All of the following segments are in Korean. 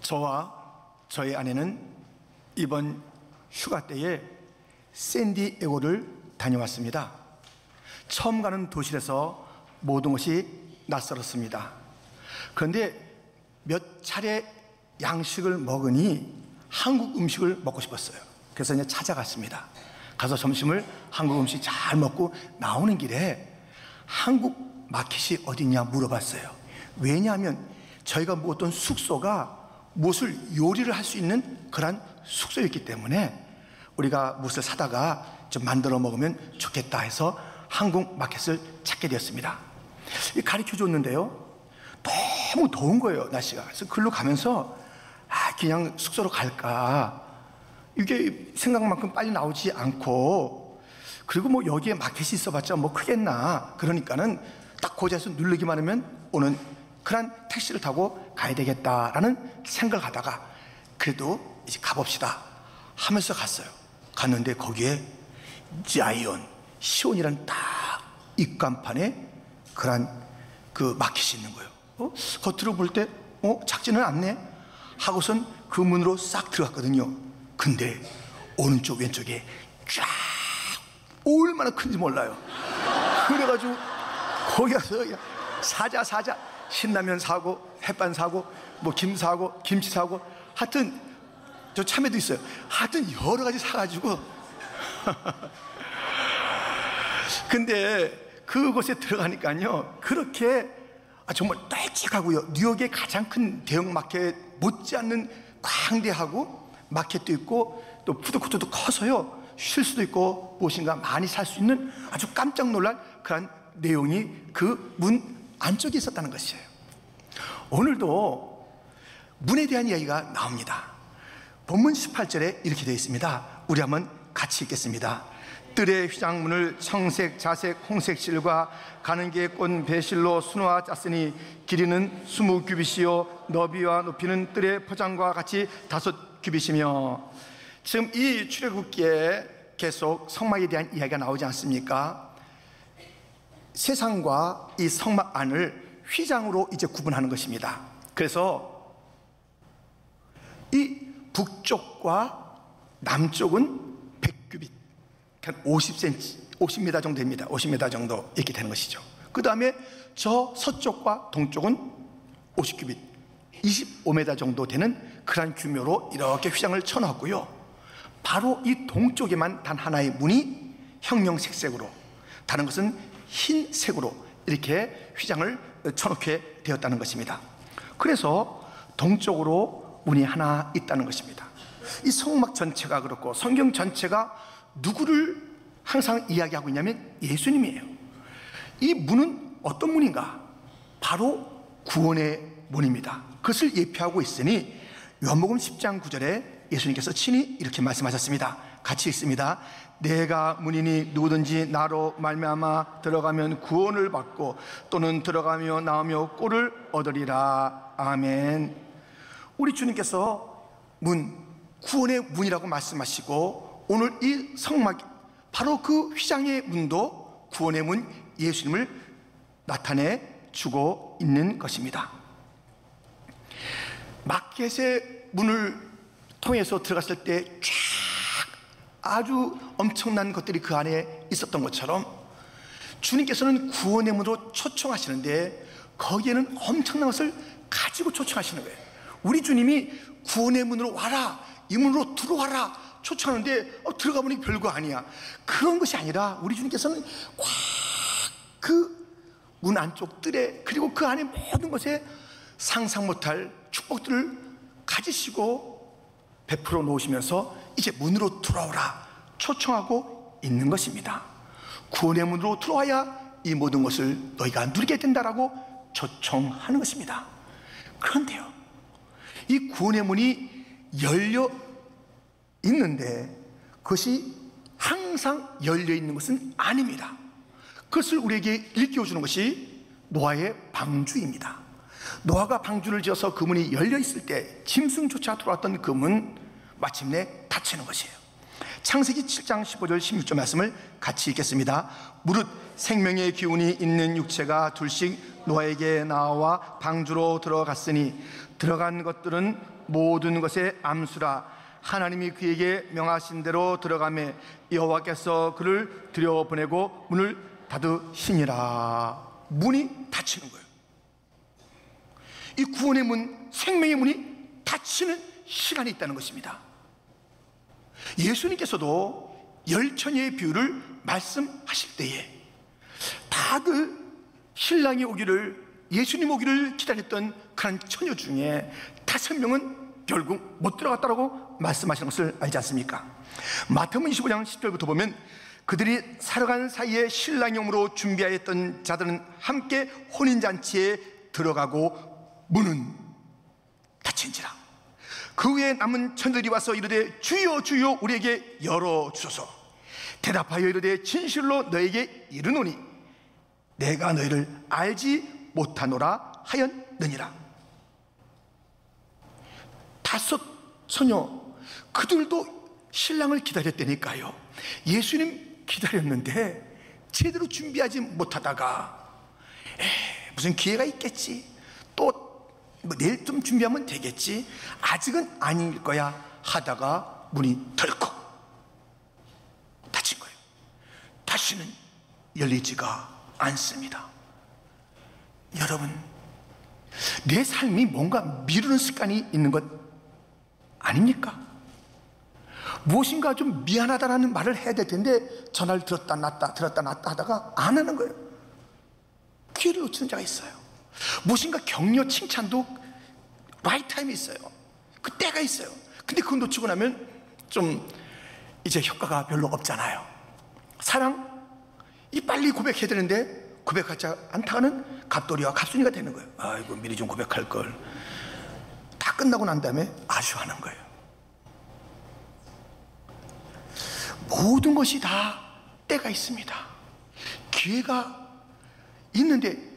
저와 저희 아내는 이번 휴가 때에 샌디에고를 다녀왔습니다. 처음 가는 도시에서 모든 것이 낯설었습니다. 그런데 몇 차례 양식을 먹으니 한국 음식을 먹고 싶었어요. 그래서 이제 찾아갔습니다. 가서 점심을 한국 음식 잘 먹고 나오는 길에 한국 마켓이 어디냐 물어봤어요. 왜냐하면 저희가 묵었던 숙소가 무엇을 요리를 할 수 있는 그런 숙소였기 때문에 우리가 무엇을 사다가 좀 만들어 먹으면 좋겠다 해서 한국 마켓을 찾게 되었습니다. 가르쳐 줬는데요, 너무 더운 거예요, 날씨가. 그래서 글로 가면서 그냥 숙소로 갈까, 이게 생각만큼 빨리 나오지 않고, 그리고 뭐 여기에 마켓이 있어봤자 뭐 크겠나, 그러니까는 딱 고지에서 누르기만 하면 오는 그런 택시를 타고 가야 되겠다라는 생각을 하다가 그래도 이제 가봅시다 하면서 갔어요. 갔는데 거기에 자이언, 시온이라는 딱 입간판에 그런 그 마켓이 있는 거예요. 겉으로 볼 때 작지는 않네 하고선 그 문으로 싹 들어갔거든요. 근데 오른쪽 왼쪽에 쫙 얼마나 큰지 몰라요. 그래가지고 거기 가서 사자 신라면 사고 햇반 사고 뭐 김 사고 김치 사고 하여튼 저 참외도 있어요. 하여튼 여러 가지 사가지고 근데 그곳에 들어가니까요, 그렇게 정말 널찍하고요, 뉴욕의 가장 큰 대형 마켓 못지않는 광대하고 마켓도 있고 또 푸드코트도 커서요, 쉴 수도 있고 무엇인가 많이 살 수 있는 아주 깜짝 놀랄 그런 내용이 그 문 안쪽에 있었다는 것이에요. 오늘도 문에 대한 이야기가 나옵니다. 본문 18절에 이렇게 되어 있습니다. 우리 한번 같이 읽겠습니다. 뜰의 휘장문을 청색, 자색, 홍색 실과 가는 게 꽃 배실로 수놓아 짰으니 길이는 20규빗이요 너비와 높이는 뜰의 포장과 같이 5규빗이며. 지금 이 출애굽기에 계속 성막에 대한 이야기가 나오지 않습니까? 세상과 이 성막 안을 휘장으로 이제 구분하는 것입니다. 그래서 이 북쪽과 남쪽은 100규빗, 50cm, 50m 정도 됩니다. 50m 정도 이렇게 되는 것이죠. 그 다음에 저 서쪽과 동쪽은 50규빗, 25m 정도 되는 그런 규모로 이렇게 휘장을 쳐놨고요. 바로 이 동쪽에만 단 하나의 문이 형형색색으로, 다른 것은 흰색으로 이렇게 휘장을 쳐놓게 되었다는 것입니다. 그래서 동쪽으로 문이 하나 있다는 것입니다. 이 성막 전체가 그렇고 성경 전체가 누구를 항상 이야기하고 있냐면 예수님이에요. 이 문은 어떤 문인가? 바로 구원의 문입니다. 그것을 예표하고 있으니 요한복음 10장 9절에 예수님께서 친히 이렇게 말씀하셨습니다. 같이 읽습니다. 내가 문이니 누구든지 나로 말미암아 들어가면 구원을 받고 또는 들어가며 나오며 꼴을 얻으리라. 아멘. 우리 주님께서 문, 구원의 문이라고 말씀하시고 오늘 이 성막, 바로 그 휘장의 문도 구원의 문 예수님을 나타내 주고 있는 것입니다. 마켓의 문을 통해서 들어갔을 때 쫙 아주 엄청난 것들이 그 안에 있었던 것처럼 주님께서는 구원의 문으로 초청하시는데 거기에는 엄청난 것을 가지고 초청하시는 거예요. 우리 주님이 구원의 문으로 와라, 이 문으로 들어와라 초청하는데 들어가 보니 별거 아니야. 그런 것이 아니라 우리 주님께서는 꽉 그 문 안쪽 뜰에, 그리고 그 안에 모든 것에 상상 못할 축복들을 가지시고 베풀어 놓으시면서 이제 문으로 들어오라 초청하고 있는 것입니다. 구원의 문으로 들어와야 이 모든 것을 너희가 누리게 된다라고 초청하는 것입니다. 그런데요, 이 구원의 문이 열려 있는데 그것이 항상 열려 있는 것은 아닙니다. 그것을 우리에게 일깨워주는 것이 노아의 방주입니다. 노아가 방주를 지어서 그 문이 열려 있을 때 짐승조차 들어왔던 그 문 마침내 닫히는 것이에요. 창세기 7장 15절 16절 말씀을 같이 읽겠습니다. 무릇 생명의 기운이 있는 육체가 둘씩 노아에게 나와 방주로 들어갔으니 들어간 것들은 모든 것의 암수라. 하나님이 그에게 명하신 대로 들어가매 여호와께서 그를 들여보내고 문을 닫으시니라. 문이 닫히는 거예요. 이 구원의 문, 생명의 문이 닫히는 시간이 있다는 것입니다. 예수님께서도 열처녀의 비유를 말씀하실 때에 다들 신랑이 오기를, 예수님 오기를 기다렸던 그런 처녀 중에 5명은 결국 못 들어갔다고 말씀하시는 것을 알지 않습니까? 마태복음 25장 10절부터 보면 그들이 살아간 사이에 신랑이 오므로 준비하였던 자들은 함께 혼인잔치에 들어가고 문은 닫힌지라. 그 후에 남은 천들이 와서 이르되 주여 주여 우리에게 열어주소서. 대답하여 이르되 진실로 너에게 이르노니 내가 너희를 알지 못하노라 하였느니라. 5 처녀, 그들도 신랑을 기다렸다니까요. 예수님 기다렸는데 제대로 준비하지 못하다가 무슨 기회가 있겠지, 또 뭐 내일 좀 준비하면 되겠지, 아직은 아닐 거야 하다가 문이 덜컥 닫힌 거예요. 다시는 열리지가 않습니다. 여러분, 내 삶이 뭔가 미루는 습관이 있는 것 아닙니까? 무엇인가 좀 미안하다라는 말을 해야 될 텐데 전화를 들었다 놨다 들었다 놨다 하다가 안 하는 거예요. 기회를 놓치는 자가 있어요. 무엇인가 격려 칭찬도 라이트 타임이 있어요. 그 때가 있어요. 근데 그거 놓치고 나면 좀 이제 효과가 별로 없잖아요. 사랑, 이 빨리 고백해야 되는데 고백하지 않다가는 갑돌이와 갑순이가 되는 거예요. 아이고 미리 좀 고백할 걸. 다 끝나고 난 다음에 아쉬워하는 거예요. 모든 것이 다 때가 있습니다. 기회가 있는데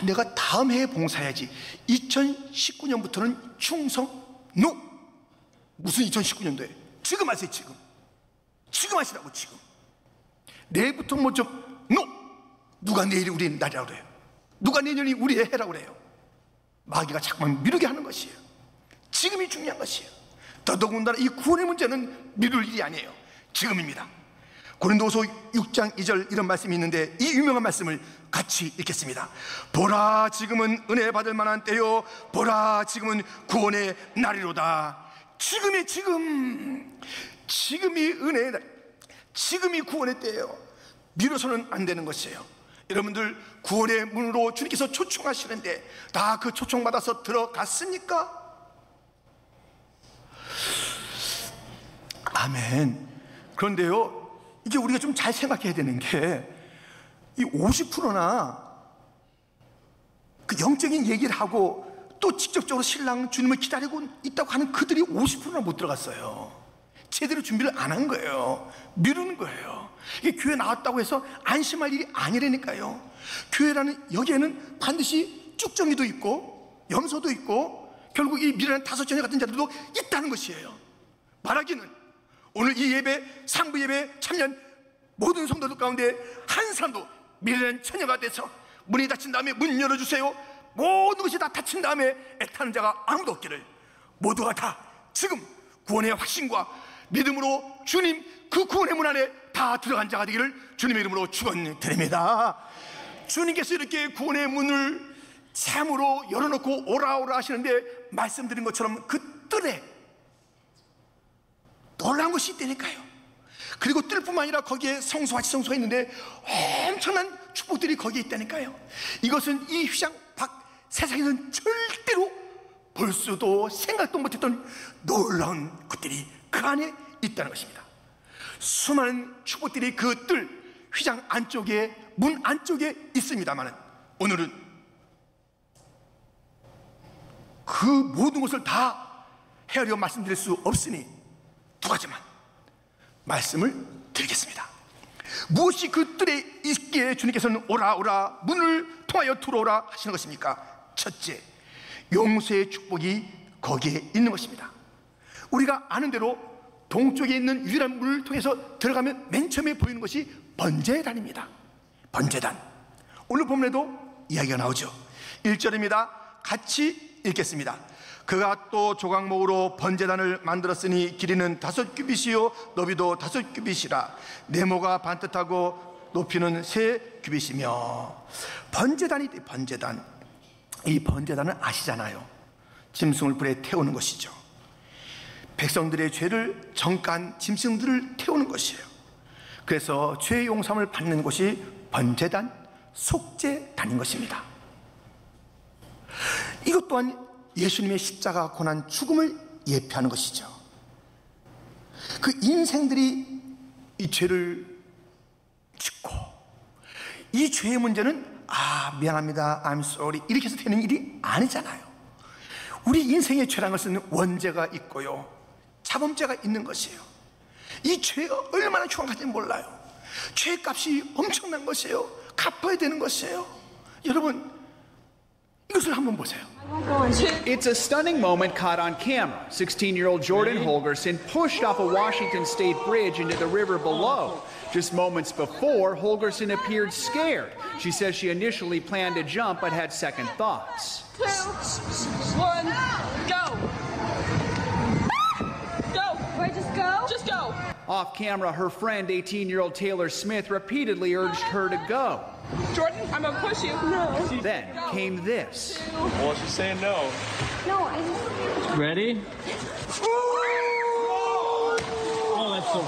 내가 다음 해에 봉사해야지. 2019년부터는 충성? NO! 무슨 2019년도에? 지금 하세요. 지금 하시라고. 지금 내일부터 뭐 좀 NO! 누가 내일이 우리 날이라고 그래요? 누가 내년이 우리의 해라고 그래요? 마귀가 자꾸만 미루게 하는 것이에요. 지금이 중요한 것이에요. 더더군다나 이 구원의 문제는 미룰 일이 아니에요. 지금입니다. 고린도후서 6장 2절 이런 말씀이 있는데 이 유명한 말씀을 같이 읽겠습니다. 보라 지금은 은혜 받을 만한 때요, 보라 지금은 구원의 날이로다. 지금이 은혜의 날, 지금이 구원의 때예요. 미뤄서는 안 되는 것이에요. 여러분들 구원의 문으로 주님께서 초청하시는데 다 그 초청받아서 들어갔습니까? 아멘. 그런데요, 이게 우리가 좀 잘 생각해야 되는 게 이 50%나 그 영적인 얘기를 하고 또 직접적으로 신랑 주님을 기다리고 있다고 하는 그들이 50%나 못 들어갔어요. 제대로 준비를 안 한 거예요. 미루는 거예요. 이게 교회 나왔다고 해서 안심할 일이 아니라니까요. 교회라는 여기에는 반드시 쭉정이도 있고 염소도 있고 결국 이 미련한 5 같은 자들도 있다는 것이에요. 말하기는 오늘 이 예배, 상부 예배 참여한 모든 성도들 가운데 한 사람도 미련한 처녀가 돼서 문이 닫힌 다음에 문 열어주세요, 모든 것이 다 닫힌 다음에 애타는 자가 아무도 없기를, 모두가 다 지금 구원의 확신과 믿음으로 주님 그 구원의 문 안에 다 들어간 자가 되기를 주님의 이름으로 축원드립니다. 주님께서 이렇게 구원의 문을 참으로 열어놓고 오라 하시는데 말씀드린 것처럼 그 뜰에 놀라운 것이 있다니까요. 그리고 뜰뿐만 아니라 거기에 성소와 지성소가 있는데 엄청난 축복들이 거기에 있다니까요. 이것은 이 휘장 밖 세상에는 절대로 볼 수도 생각도 못했던 놀라운 것들이 그 안에 있다는 것입니다. 수많은 축복들이 그 뜰 휘장 안쪽에, 문 안쪽에 있습니다만 오늘은 그 모든 것을 다 헤아려 말씀드릴 수 없으니 2가지만 말씀을 드리겠습니다. 무엇이 그 뜰에 있기에 주님께서는 오라 문을 통하여 들어오라 하시는 것입니까? 첫째, 용서의 축복이 거기에 있는 것입니다. 우리가 아는 대로 동쪽에 있는 유일한 문을 통해서 들어가면 맨 처음에 보이는 것이 번제단입니다. 번제단, 오늘 본문에도 이야기가 나오죠. 1절입니다. 같이 읽겠습니다. 그가 또 조각목으로 번제단을 만들었으니 길이는 5규빗이요 너비도 5규빗이라 네모가 반듯하고 높이는 3규빗이며. 번제단이 번제단. 이 번제단은 아시잖아요. 짐승을 불에 태우는 것이죠. 백성들의 죄를 정가한 짐승들을 태우는 것이에요. 그래서 죄의 용서함을 받는 곳이 번제단, 속죄단인 것입니다. 이것 또한 예수님의 십자가 고난 죽음을 예표하는 것이죠. 그 인생들이 이 죄를 짓고, 이 죄의 문제는 미안합니다, I'm sorry 이렇게 해서 되는 일이 아니잖아요. 우리 인생의 죄라는 것은 원죄가 있고요, 자범죄가 있는 것이에요. 이 죄가 얼마나 흉악한지 몰라요. 죄값이 엄청난 것이에요. 갚아야 되는 것이에요. 여러분, 이것을 한번 보세요. It's a stunning moment caught on camera. 16-year-old Jordan Holgerson pushed off a Washington State bridge into the river below. Just moments before, Holgerson appeared scared. She says she initially planned to jump but had second thoughts. 2, 1, go! Go! Wait, just go? Just go! Off camera, her friend, 18-year-old Taylor Smith, repeatedly urged her to go. Jordan, I'm gonna push you. No. Then came this. Well, she's saying no. No, I just... Ready? Oh, that's so.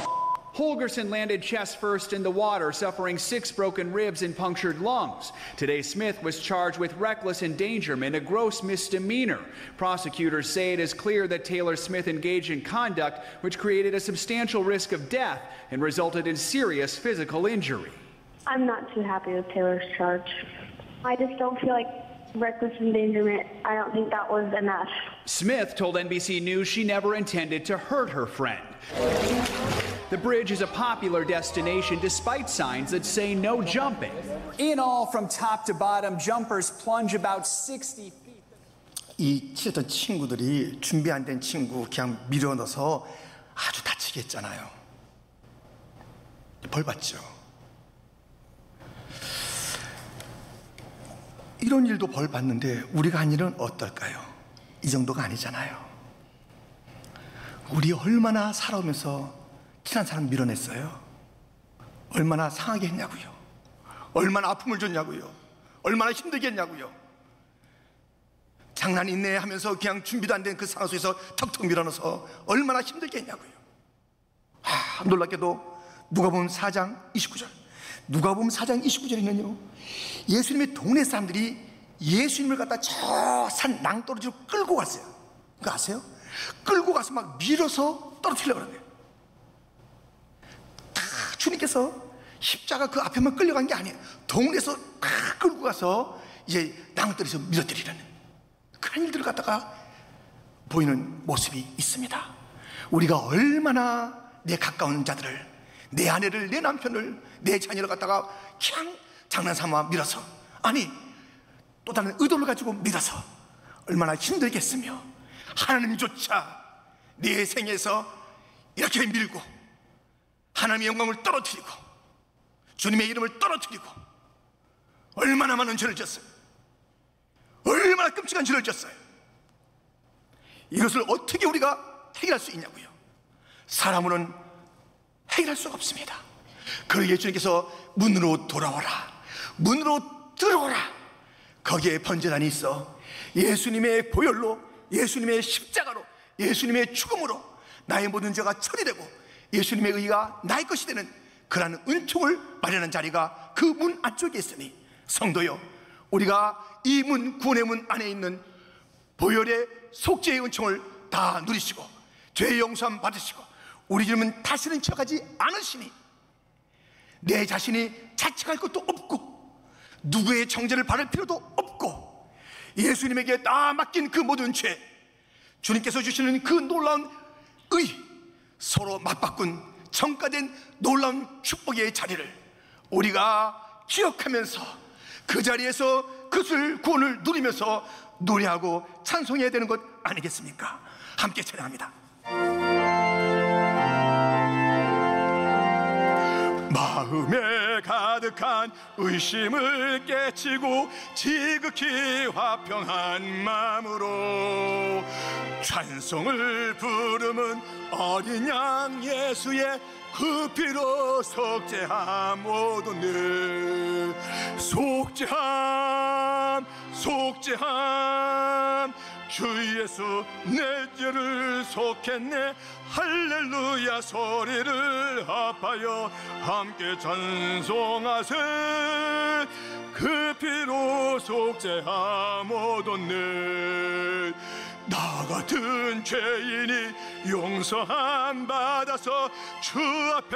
Holgerson landed chest first in the water, suffering 6 broken ribs and punctured lungs. Today, Smith was charged with reckless endangerment, a gross misdemeanor. Prosecutors say it is clear that Taylor Smith engaged in conduct which created a substantial risk of death and resulted in serious physical injury. I'm not too happy with Taylor's charge. I just don't feel like reckless endangerment. I don't think that was enough. Smith told NBC News she never intended to hurt her friend. The bridge is a popular destination despite signs that say no jumping. In all, from top to bottom, jumpers plunge about 60 feet. 이 치셨던 친구들이 준비 안 된 친구 그냥 밀어넣어서 아주 다치게 했잖아요. 벌 받죠. 이런 일도 벌 받는데 우리가 한 일은 어떨까요? 이 정도가 아니잖아요. 우리 얼마나 살아오면서 친한 사람 밀어냈어요? 얼마나 상하게 했냐고요? 얼마나 아픔을 줬냐고요? 얼마나 힘들게 했냐고요? 장난 있네 하면서 그냥 준비도 안 된 그 상황 속에서 턱턱 밀어넣어서 얼마나 힘들게 했냐고요? 놀랍게도 누가복음 4장 29절, 누가복음 4장 29절에는요, 예수님의 동네 사람들이 예수님을 갖다 저 산 낭떠러지로 끌고 갔어요. 그거 아세요? 끌고 가서 막 밀어서 떨어뜨리려고 그러네요. 주님께서 십자가 그 앞에만 끌려간 게 아니에요. 동네에서 끌고 가서 이제 낭떠러지에서 밀어뜨리려는 그런 일들을 갖다가 보이는 모습이 있습니다. 우리가 얼마나 내 가까운 자들을, 내 아내를, 내 남편을, 내 자녀를 갖다가 그냥 장난삼아 밀어서, 아니 또 다른 의도를 가지고 밀어서 얼마나 힘들겠으며, 하나님조차 내 생에서 이렇게 밀고 하나님의 영광을 떨어뜨리고 주님의 이름을 떨어뜨리고 얼마나 많은 죄를 졌어요. 얼마나 끔찍한 죄를 졌어요. 이것을 어떻게 우리가 해결할 수 있냐고요? 사람으로는 해결할 수가 없습니다. 그러기에 주님께서 문으로 돌아오라, 문으로 들어오라. 거기에 번제단이 있어 예수님의 보혈로, 예수님의 십자가로, 예수님의 죽음으로 나의 모든 죄가 처리되고 예수님의 의가 나의 것이 되는 그러한 은총을 마련한 자리가 그 문 안쪽에 있으니, 성도여, 우리가 이 문, 구원의 문 안에 있는 보혈의 속죄의 은총을 다 누리시고 죄의 용서함 받으시고 우리 주님은 다시는 취하지 않으시니 내 자신이 자책할 것도 없고 누구의 정죄를 받을 필요도 없고 예수님에게 다 맡긴 그 모든 죄, 주님께서 주시는 그 놀라운 의, 서로 맞바꾼 정가된 놀라운 축복의 자리를 우리가 기억하면서 그 자리에서 그것을, 구원을 누리면서 노래하고 찬송해야 되는 것 아니겠습니까? 함께 찬양합니다. 마음에 가득한 의심을 깨치고 지극히 화평한 마음으로 찬송을 부르는 어린 양 예수의 그 피로 속죄함 모든 일 속죄함 속죄함 주 예수 내 죄를 속했네 할렐루야 소리를 합하여 함께 찬송하세 그 피로 속죄함 모든 일 나 같은 죄인이 용서함 받아서 주 앞에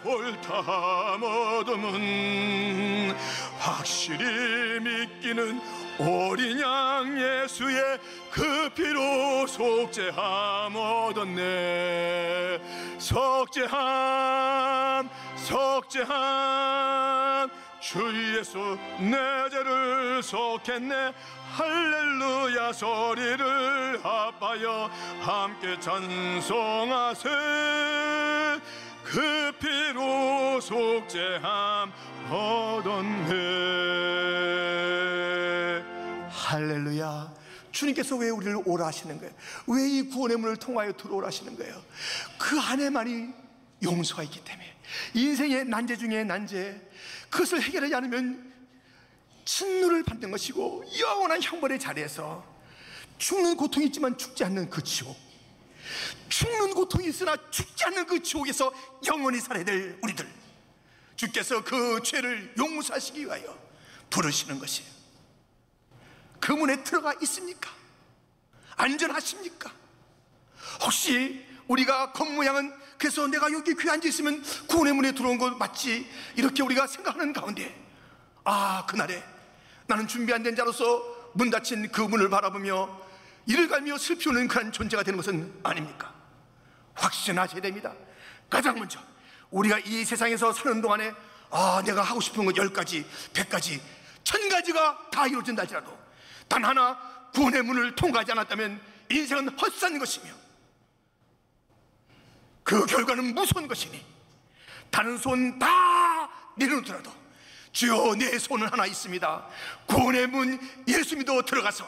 옳다 모두는 확실히 믿기는 어린 양 예수의 그 피로 속죄함 얻었네 속죄함 속죄함 주 예수 내 죄를 속했네 할렐루야 소리를 합하여 함께 찬송하세 그 피로 속죄함 얻었네 할렐루야 주님께서 왜 우리를 오라 하시는 거예요? 왜 이 구원의 문을 통하여 들어오라 하시는 거예요? 그 안에만이 용서가 있기 때문에 인생의 난제 중에 난제 그것을 해결하지 않으면 진노를 받는 것이고 영원한 형벌의 자리에서 죽는 고통이 있지만 죽지 않는 그 지옥 죽는 고통이 있으나 죽지 않는 그 지옥에서 영원히 살아야 될 우리들 주께서 그 죄를 용서하시기 위하여 부르시는 것이에요. 그 문에 들어가 있습니까? 안전하십니까? 혹시 우리가 겉모양은 그래서 내가 여기 귀에 앉아 있으면 구원의 문에 들어온 것 맞지 이렇게 우리가 생각하는 가운데 그날에 나는 준비 안 된 자로서 문 닫힌 그 문을 바라보며 이를 갈며 슬피 우는 그런 존재가 되는 것은 아닙니까? 확신하셔야 됩니다. 가장 먼저 우리가 이 세상에서 사는 동안에 내가 하고 싶은 것 10가지, 100가지, 1000가지가 다 이루어진다 할지라도 단 하나 구원의 문을 통과하지 않았다면 인생은 헛산 것이며 그 결과는 무서운 것이니 다른 손 다 내려놓더라도 주여 내 손은 하나 있습니다. 구원의 문 예수 믿어 들어가서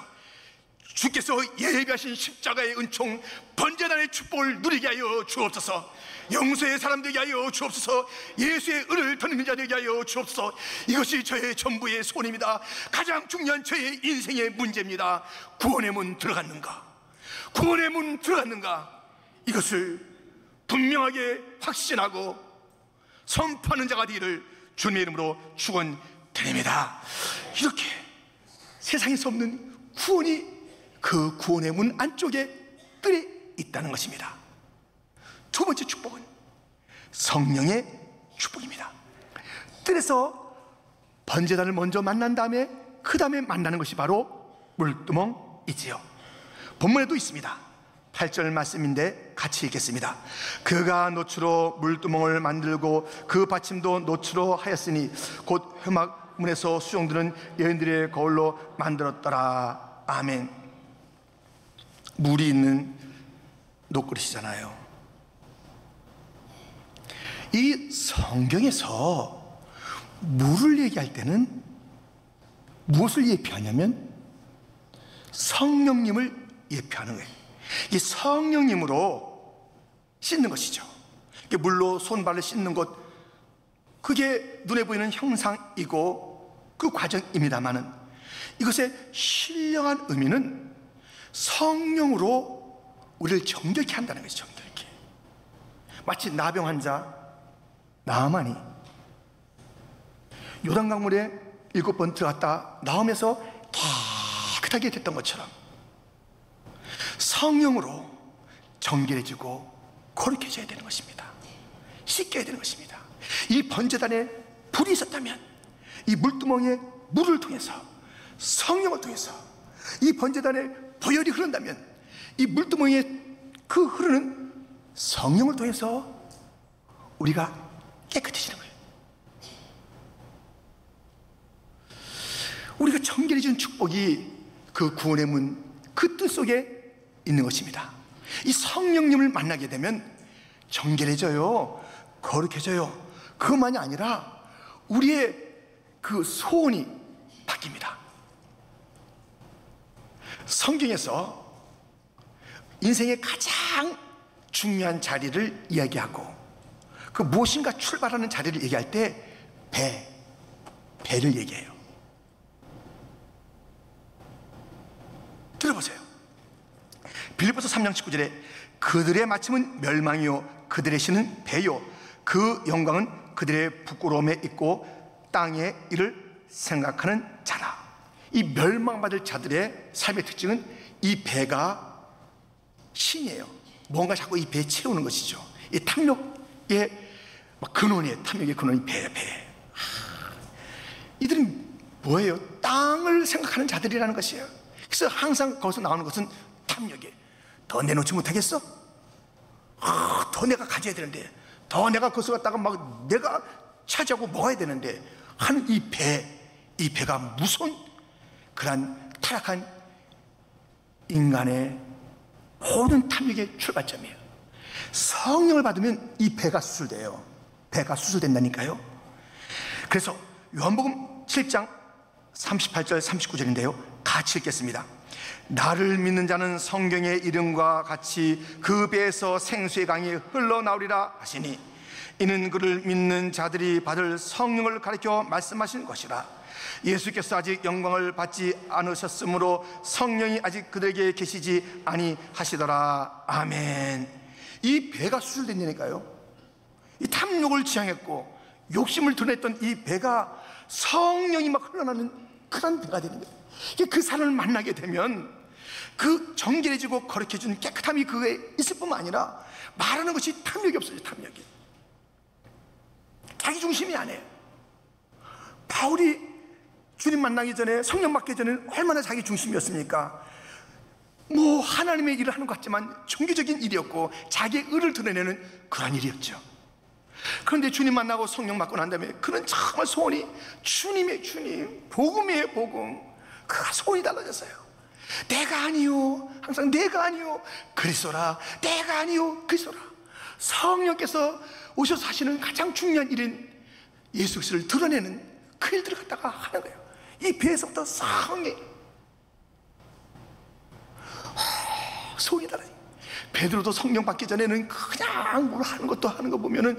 주께서 예비하신 십자가의 은총 번제단의 축복을 누리게 하여 주옵소서. 영세의 사람 되게 하여 주옵소서. 예수의 은을 듣는 자 되게 하여 주옵소서. 이것이 저의 전부의 소원입니다. 가장 중요한 저의 인생의 문제입니다. 구원의 문 들어갔는가? 구원의 문 들어갔는가? 이것을 분명하게 확신하고 선포하는 자가 되기를 주님의 이름으로 축원드립니다. 이렇게 세상에서 없는 구원이 그 구원의 문 안쪽에 뜰에 있다는 것입니다. 두 번째 축복은 성령의 축복입니다. 뜰에서 번제단을 먼저 만난 다음에 그 다음에 만나는 것이 바로 물두멍이지요. 본문에도 있습니다. 8절 말씀인데 같이 읽겠습니다. 그가 노추로 물두멍을 만들고 그 받침도 노추로 하였으니 곧 회막문에서 수종드는 여인들의 거울로 만들었더라. 아멘. 물이 있는 녹그릇이잖아요. 이 성경에서 물을 얘기할 때는 무엇을 예표하냐면 성령님을 예표하는 거예요. 이 성령님으로 씻는 것이죠. 물로 손발을 씻는 것, 그게 눈에 보이는 형상이고 그 과정입니다만은 이것의 신령한 의미는 성령으로 우리를 정결케 한다는 것이죠. 정결케. 마치 나병 환자 나아만이 요단강물에 7번 들어갔다 나오면서 깨끗하게 됐던 것처럼 성령으로 정결해지고 거룩해져야 되는 것입니다. 씻겨야 되는 것입니다. 이 번제단에 불이 있었다면 이 물두멍에 물을 통해서 성령을 통해서 이 번제단에 보혈이 흐른다면 이 물두멍에 그 흐르는 성령을 통해서 우리가 깨끗해지는 거예요. 우리가 정결해진 축복이 그 구원의 문, 그 뜻 속에 있는 것입니다. 이 성령님을 만나게 되면 정결해져요. 거룩해져요. 그것만이 아니라 우리의 그 소원이 바뀝니다. 성경에서 인생의 가장 중요한 자리를 이야기하고 그 무엇인가 출발하는 자리를 얘기할 때 배를 얘기해요. 들어보세요. 빌립보서 3장 19절에 그들의 마침은 멸망이요 그들의 신은 배요 그 영광은 그들의 부끄러움에 있고 땅의 일을 생각하는 자라. 이 멸망받을 자들의 삶의 특징은 이 배가 신이에요. 뭔가 자꾸 이 배에 채우는 것이죠. 이 탐욕의 근원이에요. 탐욕의 근원이 배. 이들은 뭐예요? 땅을 생각하는 자들이라는 것이에요. 그래서 항상 거기서 나오는 것은 탐욕이에요. 더 내놓지 못하겠어? 더 내가 가져야 되는데, 더 내가 거기서 갔다가 막 내가 차지하고 먹어야 되는데 하는 이 배가 무서운 그런 타락한 인간의 모든 탐욕의 출발점이에요. 성령을 받으면 이 배가 수술돼요. 배가 수술된다니까요. 그래서 요한복음 7장 38절 39절인데요 같이 읽겠습니다. 나를 믿는 자는 성경의 이름과 같이 그 배에서 생수의 강이 흘러나오리라 하시니 이는 그를 믿는 자들이 받을 성령을 가리켜 말씀하신 것이라. 예수께서 아직 영광을 받지 않으셨으므로 성령이 아직 그들에게 계시지 아니하시더라. 아멘. 이 배가 수술된다니까요. 이 탐욕을 지향했고 욕심을 드러냈던 이 배가 성령이 막 흘러나는 그런 배가 되는 거예요. 그 사람을 만나게 되면 그 정결해지고 거룩해진 깨끗함이 그에 있을 뿐만 아니라 말하는 것이 탐욕이 없어요. 탐욕이 자기 중심이 아니에요. 바울이 주님 만나기 전에, 성령 받기 전에 얼마나 자기 중심이었습니까? 뭐 하나님의 일을 하는 것 같지만 종교적인 일이었고 자기의 의를 드러내는 그런 일이었죠. 그런데 주님 만나고 성령 받고 난 다음에 그는 정말 소원이 주님의 주님, 복음이에요. 복음. 그가 소원이 달라졌어요. 내가 아니요, 항상 내가 아니요 그리스도라. 내가 아니요 그리스도라. 성령께서 오셔서 하시는 가장 중요한 일인 예수 그리스도를 드러내는 그 일들을 갖다가 하는 거예요. 이 배에서부터 성령 소원이 달라요. 베드로도 성령 받기 전에는 그냥 뭘 하는 것도 하는 거 보면은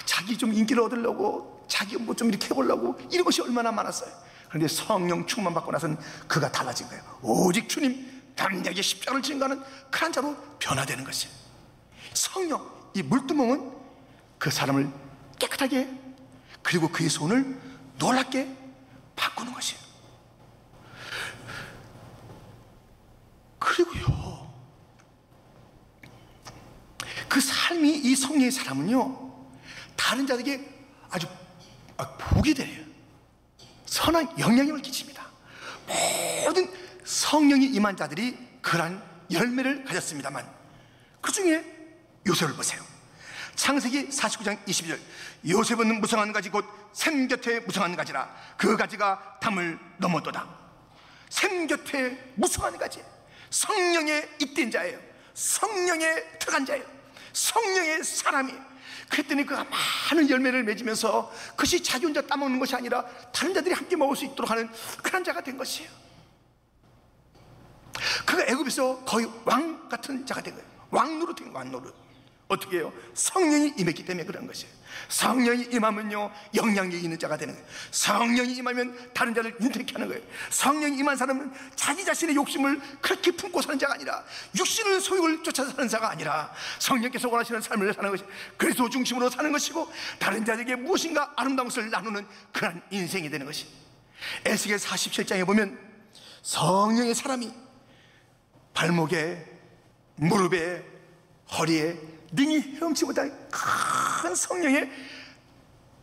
자기 좀 인기를 얻으려고, 자기 뭐 좀 이렇게 해보려고, 이런 것이 얼마나 많았어요. 그런데 성령 충만 받고 나서는 그가 달라진 거예요. 오직 주님 담대하게 십자가를 증거하는 그런 자로 변화되는 것이에요. 성령, 이 물두멍은 그 사람을 깨끗하게, 그리고 그의 손을 놀랍게 바꾸는 것이에요. 그리고요, 그 삶이, 이 성령의 사람은요 다른 자들에게 아주 복이 돼요. 선한 영향력을 끼칩니다. 모든 성령이 임한 자들이 그러한 열매를 가졌습니다만 그 중에 요셉을 보세요. 창세기 49장 22절 요셉은 무성한 가지 곧 샘 곁에 무성한 가지라. 그 가지가 담을 넘어도다. 샘 곁에 무성한 가지, 성령에 잇된 자예요. 성령에 들어간 자예요. 성령의 사람이. 그랬더니 그가 많은 열매를 맺으면서 그것이 자기 혼자 따먹는 것이 아니라 다른 자들이 함께 먹을 수 있도록 하는 그런 자가 된 것이에요. 그가 애굽에서 거의 왕 같은 자가 된 거예요. 왕노릇인 왕노릇. 어떻게 해요? 성령이 임했기 때문에 그런 것이에요. 성령이 임하면요 영향력이 있는 자가 되는 거예요. 성령이 임하면 다른 자를 윤택케 하는 거예요. 성령이 임한 사람은 자기 자신의 욕심을 그렇게 품고 사는 자가 아니라, 육신의 소욕을 쫓아 사는 자가 아니라 성령께서 원하시는 삶을 사는 것이 그리스도 중심으로 사는 것이고, 다른 자에게 무엇인가 아름다운 것을 나누는 그런 인생이 되는 것이. 에스겔 47장에 보면 성령의 사람이 발목에, 무릎에, 허리에 능히 헤엄치 못할 큰 성령에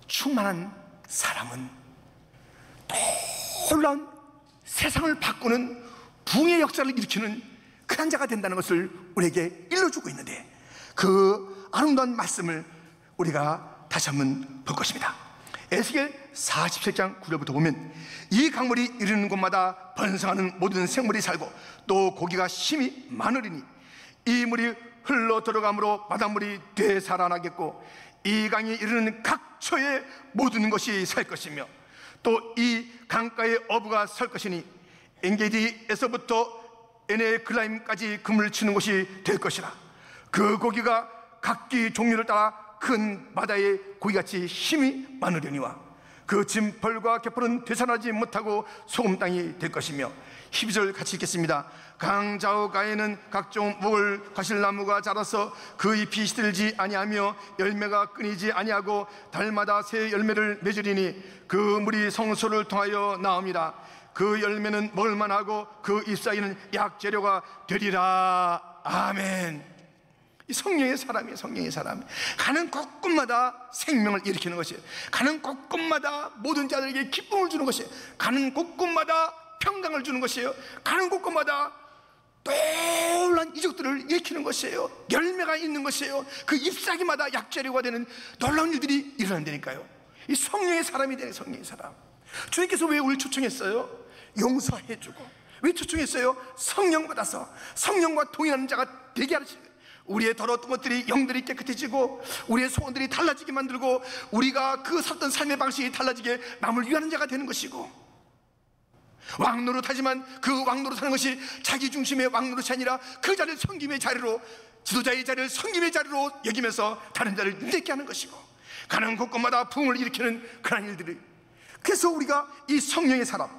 충만한 사람은 놀라운 세상을 바꾸는 부흥의 역사를 일으키는 그런 자가 된다는 것을 우리에게 일러주고 있는데, 그 아름다운 말씀을 우리가 다시 한번 볼 것입니다. 에스겔 47장 9절부터 보면 이 강물이 이르는 곳마다 번성하는 모든 생물이 살고 또 고기가 심히 많으리니 이 물이 흘러 들어가므로 바닷물이 되살아나겠고 이 강이 이르는 각처에 모든 것이 살 것이며 또 이 강가에 어부가 설 것이니 엔게디에서부터 에네글라임까지 그물 치는 곳이 될 것이라. 그 고기가 각기 종류를 따라 큰 바다의 고기같이 힘이 많으려니와 그 짐벌과 갯벌은 되살아나지 못하고 소금 땅이 될 것이며. 12절 같이 읽겠습니다. 강 좌우가에는 각종 목을 과실나무가 자라서 그 잎이 시들지 아니하며 열매가 끊이지 아니하고 달마다 새 열매를 맺으리니 그 물이 성소를 통하여 나옵니다. 그 열매는 먹을만하고 그 잎 사이는 약재료가 되리라. 아멘. 이 성령의 사람이에요. 성령의 사람. 가는 곳곳마다 생명을 일으키는 것이에요. 가는 곳곳마다 모든 자들에게 기쁨을 주는 것이에요. 가는 곳곳마다 평강을 주는 것이에요. 가는 곳곳마다 놀라운 이적들을 일으키는 것이에요. 열매가 있는 것이에요. 그 잎사귀마다 약재료가 되는 놀라운 일들이 일어난다니까요. 이 성령의 사람이 되는 성령의 사람. 주님께서 왜 우리를 초청했어요? 용서해주고. 왜 초청했어요? 성령 받아서 성령과 동행하는 자가 되게 하시는 거예요. 우리의 더러웠던 것들이 영들이 깨끗해지고 우리의 소원들이 달라지게 만들고 우리가 그 살던 삶의 방식이 달라지게 남을 위하는 자가 되는 것이고, 왕노릇하지만 그 왕노릇하는 것이 자기 중심의 왕노릇이 아니라 그 자리를 섬김의 자리로, 지도자의 자리를 섬김의 자리로 여기면서 다른 자를 인내케 하는 것이고, 가는 곳곳마다 부흥을 일으키는 그런 일들을. 그래서 우리가 이 성령의 사람,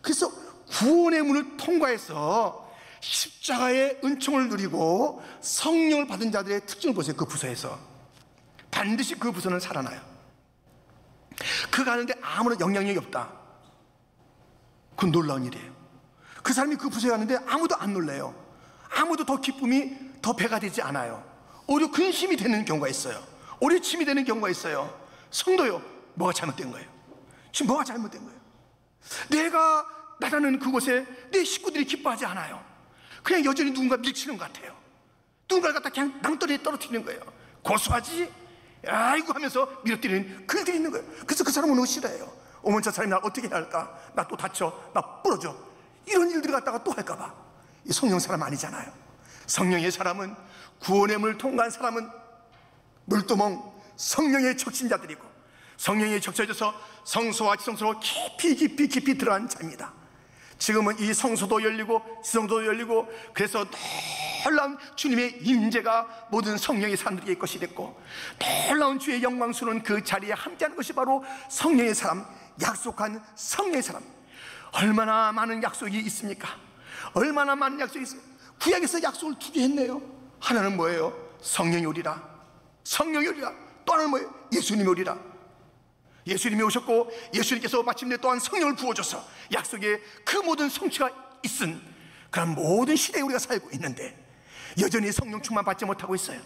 그래서 구원의 문을 통과해서 십자가의 은총을 누리고 성령을 받은 자들의 특징을 보세요. 그 부서에서 반드시 그 부서는 살아나요. 그 가는데 아무런 영향력이 없다. 그건 놀라운 일이에요. 그 사람이 그 부서에 가는데 아무도 안 놀래요. 아무도 더 기쁨이 더 배가 되지 않아요. 오히려 근심이 되는 경우가 있어요. 오히려 침이 되는 경우가 있어요. 성도요, 뭐가 잘못된 거예요? 지금 뭐가 잘못된 거예요? 내가 나가는 그곳에 내 식구들이 기뻐하지 않아요. 그냥 여전히 누군가 밀치는 것 같아요. 누군가를 갖다 그냥 낭떠러지에 떨어뜨리는 거예요. 고소하지? 아이고 하면서 밀어뜨리는 그들이 있는 거예요. 그래서 그 사람은 너무 싫어해요. 어머, 저 사람이 날 어떻게 해야 할까? 나 또 다쳐, 나 부러져. 이런 일들을 갖다가 또 할까봐. 이 성령 사람 아니잖아요. 성령의 사람은, 구원의 문을 통과한 사람은 물두멍 성령의 적신자들이고, 성령에 적셔져서 성소와 지성소로 깊이 들어간 자입니다. 지금은 이 성소도 열리고 지성소도 열리고, 그래서 놀라운 주님의 임재가 모든 성령의 사람들에게 것이 됐고, 놀라운 주의 영광스러운 그 자리에 함께하는 것이 바로 성령의 사람, 약속한 성령의 사람. 얼마나 많은 약속이 있습니까? 얼마나 많은 약속이 있습니까? 구약에서 약속을 두 개 했네요. 하나는 뭐예요? 성령이 오리라. 성령이 오리라. 또 하나는 뭐예요? 예수님이 오리라. 예수님이 오셨고 예수님께서 마침내 또한 성령을 부어줘서 약속의 그 모든 성취가 있은 그런 모든 시대에 우리가 살고 있는데, 여전히 성령 충만 받지 못하고 있어요.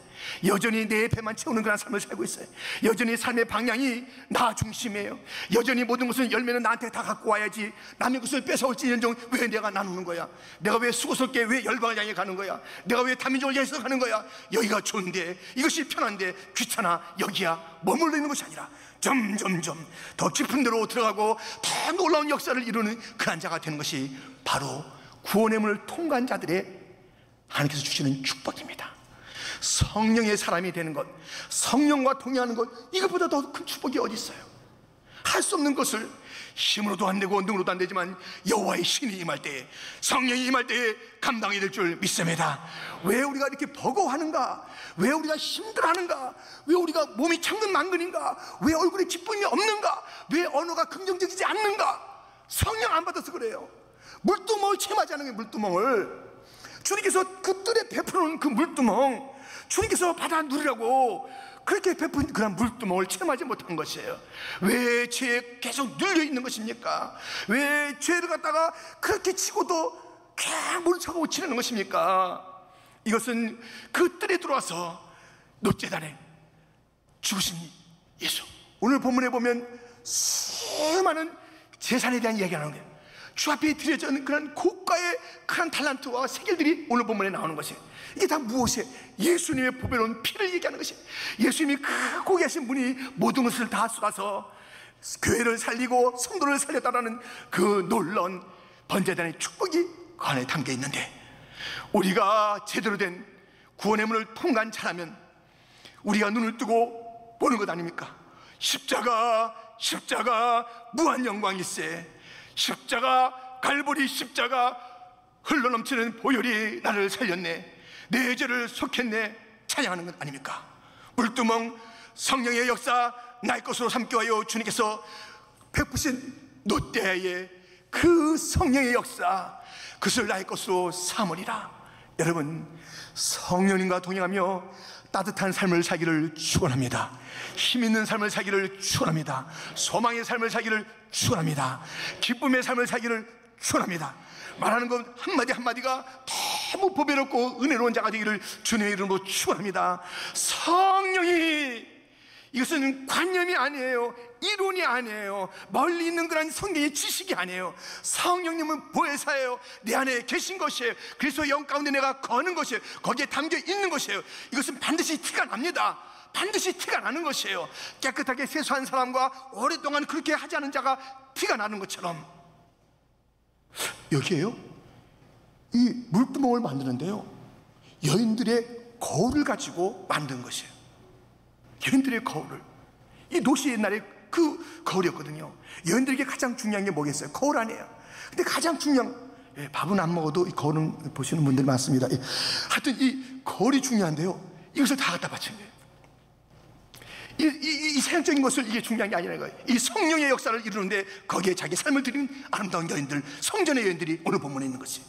여전히 내 배만 채우는 그런 삶을 살고 있어요. 여전히 삶의 방향이 나 중심이에요. 여전히 모든 것은 열매는 나한테 다 갖고 와야지, 남의 것을 뺏어올지언정 왜 내가 나누는 거야? 내가 왜 수고스럽게 왜 열방을 향해 가는 거야? 내가 왜 다민족을 향해서 가는 거야? 여기가 좋은데, 이것이 편한데 귀찮아, 여기야 머물러 있는 것이 아니라 점점점 더 깊은 데로 들어가고 더 놀라운 역사를 이루는 그런 자가 되는 것이 바로 구원의 문을 통과한 자들의 하나님께서 주시는 축복입니다. 성령의 사람이 되는 것, 성령과 동행하는 것, 이것보다 더 큰 축복이 어디 있어요? 할 수 없는 것을 힘으로도 안 되고 능으로도 안 되지만 여호와의 신이 임할 때에, 성령이 임할 때에 감당이 될 줄 믿습니다. 왜 우리가 이렇게 버거워하는가? 왜 우리가 힘들어하는가? 왜 우리가 몸이 천근만근인가? 왜 얼굴에 기쁨이 없는가? 왜 언어가 긍정적이지 않는가? 성령 안 받아서 그래요. 물두멍을 체험하지 않은 게, 물두멍을 주님께서 그 뜰에 베풀어놓은 그 물두멍, 주님께서 받아 누리라고 그렇게 베푼 그런 물두멍을 체험하지 못한 것이에요. 왜 죄에 계속 눌려 있는 것입니까? 왜 죄를 갖다가 그렇게 치고도 그냥 모른 치는 것입니까? 이것은 그 뜰에 들어와서 노제단에 죽으신 예수, 오늘 본문에 보면 수많은 재산에 대한 이야기가 나오는 거예요. 주 앞에 드려진 그런 고가의 그런 달란트와 세겔들이 오늘 본문에 나오는 것이에요. 이게 다 무엇이에요? 예수님의 보배로운 피를 얘기하는 것이에요. 예수님이 그 고귀하신 분이 모든 것을 다 쏟아서 교회를 살리고 성도를 살렸다라는 그 놀라운 번제단의 축복이 그 안에 담겨 있는데, 우리가 제대로 된 구원의 문을 통과한 자라면 우리가 눈을 뜨고 보는 것 아닙니까? 십자가, 십자가, 무한 영광일세. 십자가, 갈보리 십자가, 흘러넘치는 보혈이 나를 살렸네. 내 죄를 속했네. 찬양하는 것 아닙니까? 물두멍 성령의 역사 나의 것으로 삼기 위하여 주님께서 베푸신 노때의 그 성령의 역사, 그것을 나의 것으로 삼으리라. 여러분, 성령님과 동행하며 따뜻한 삶을 살기를 축원합니다. 힘 있는 삶을 살기를 축원합니다. 소망의 삶을 살기를 축원합니다. 기쁨의 삶을 살기를 축원합니다. 말하는 것 한마디 한마디가 너무 보배롭고 은혜로운 자가 되기를 주님의 이름으로 축원합니다. 성령이, 이것은 관념이 아니에요. 이론이 아니에요. 멀리 있는 그런 성경의 지식이 아니에요. 성령님은 보혜사예요. 내 안에 계신 것이에요. 그리스도의 영 가운데 내가 거는 것이에요. 거기에 담겨 있는 것이에요. 이것은 반드시 티가 납니다. 반드시 티가 나는 것이에요. 깨끗하게 세수한 사람과 오랫동안 그렇게 하지 않은 자가 티가 나는 것처럼, 여기에요, 이 물두멍을 만드는데요, 여인들의 거울을 가지고 만든 것이에요. 여인들의 거울을. 이 노시 옛날에 그 거울이었거든요. 여인들에게 가장 중요한 게 뭐겠어요? 거울 아니에요. 근데 가장 중요한, 밥은 안 먹어도 이 거울은 보시는 분들이 많습니다. 하여튼 이 거울이 중요한데요, 이것을 다 갖다 바친 거예요. 이 세상적인 것을, 이게 중요한 게 아니라는 거예요. 이 성령의 역사를 이루는데 거기에 자기 삶을 드린 아름다운 여인들, 성전의 여인들이 오늘 본문에 있는 것이,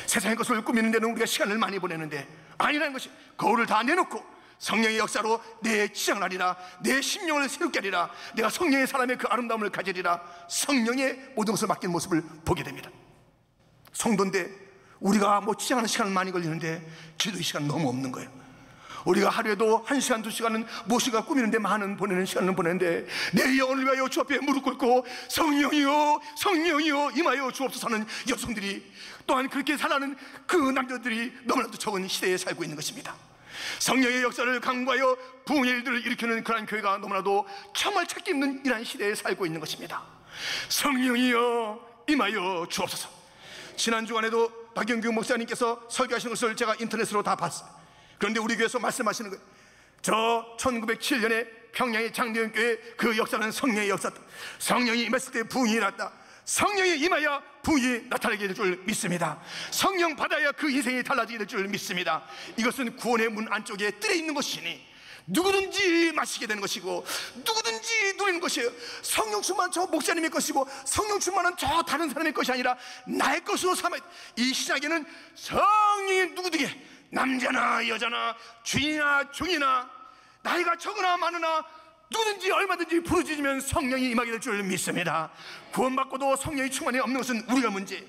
세상의 것을 꾸미는 데는 우리가 시간을 많이 보내는데 아니라는 것이, 거울을 다 내놓고 성령의 역사로 내 지장을 하리라. 내 심령을 새롭게 하리라. 내가 성령의 사람의 그 아름다움을 가지리라. 성령의 모든 것을 맡긴 모습을 보게 됩니다. 성도인데 우리가 뭐 지장하는 시간은 많이 걸리는데 기도의 시간은 너무 없는 거예요. 우리가 하루에도 1시간, 2시간은 무엇인가 꾸미는데 많은 보내는 시간은 보내는데, 내 영혼을 위하여 주 앞에 무릎 꿇고 성령이여, 성령이여 임하여 주옵소서 하는 여성들이, 또한 그렇게 살아가는 그 남자들이 너무나도 적은 시대에 살고 있는 것입니다. 성령의 역사를 강구하여 부흥의 일들을 일으키는 그러한 교회가 너무나도 정말 찾기 힘든 이러한 시대에 살고 있는 것입니다. 성령이여 임하여 주옵소서. 지난 주간에도 박영규 목사님께서 설교하신 것을 제가 인터넷으로 다 봤어요. 그런데 우리 교회에서 말씀하시는 거예요. 저 1907년에 평양의 장대현교회 그 역사는 성령의 역사다. 성령이 임했을 때 부흥이 일어났다. 성령이 임하여 부흥이 나타나게 될 줄 믿습니다. 성령 받아야 그 인생이 달라지게 될 줄 믿습니다. 이것은 구원의 문 안쪽에 뜰에 있는 것이니 누구든지 마시게 되는 것이고 누구든지 누리는 것이에요. 성령 충만 저 목사님의 것이고 성령 충만은 저 다른 사람의 것이 아니라 나의 것으로 삼아야 돼. 이 신약에는 성령이 누구든지, 남자나 여자나 주인이나 종이나 나이가 적으나 많으나 누구든지 얼마든지 부르짖으면 성령이 임하게 될 줄 믿습니다. 구원받고도 성령이 충만이 없는 것은 우리가 문제.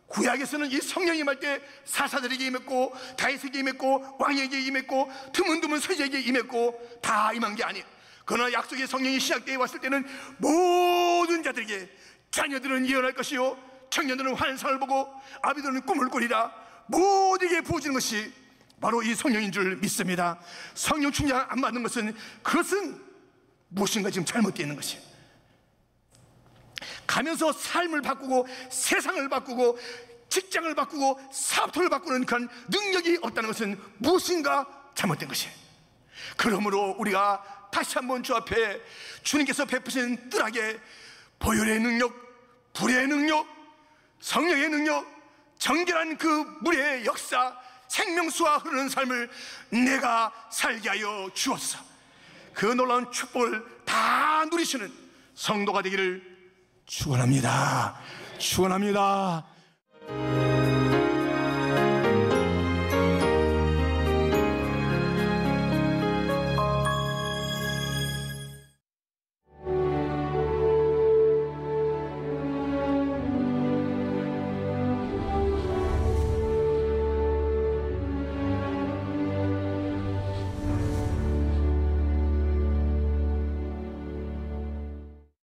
구약에서는 이 성령이 임할 때 사사들에게 임했고 다윗에게 임했고 왕에게 임했고 드문드문 선지자에게 임했고 다 임한 게 아니에요. 그러나 약속의 성령이 신약 때에 왔을 때는 모든 자들에게, 자녀들은 예언할 것이요 청년들은 환상을 보고 아비들은 꿈을 꾸리라, 모두에게 부어지는 것이 바로 이 성령인 줄 믿습니다. 성령 충만 안 받는 것은, 그것은 무엇인가 지금 잘못되어 있는 것이에요. 가면서 삶을 바꾸고 세상을 바꾸고 직장을 바꾸고 사업토를 바꾸는 그런 능력이 없다는 것은 무엇인가 잘못된 것이에요. 그러므로 우리가 다시 한번 주 앞에 주님께서 베푸신 뜰하게 보혈의 능력, 불의 능력, 성령의 능력, 정결한 그 물의 역사, 생명수와 흐르는 삶을 내가 살게 하여 주옵소서. 그 놀라운 축복을 다 누리시는 성도가 되기를 축원합니다. 축원합니다.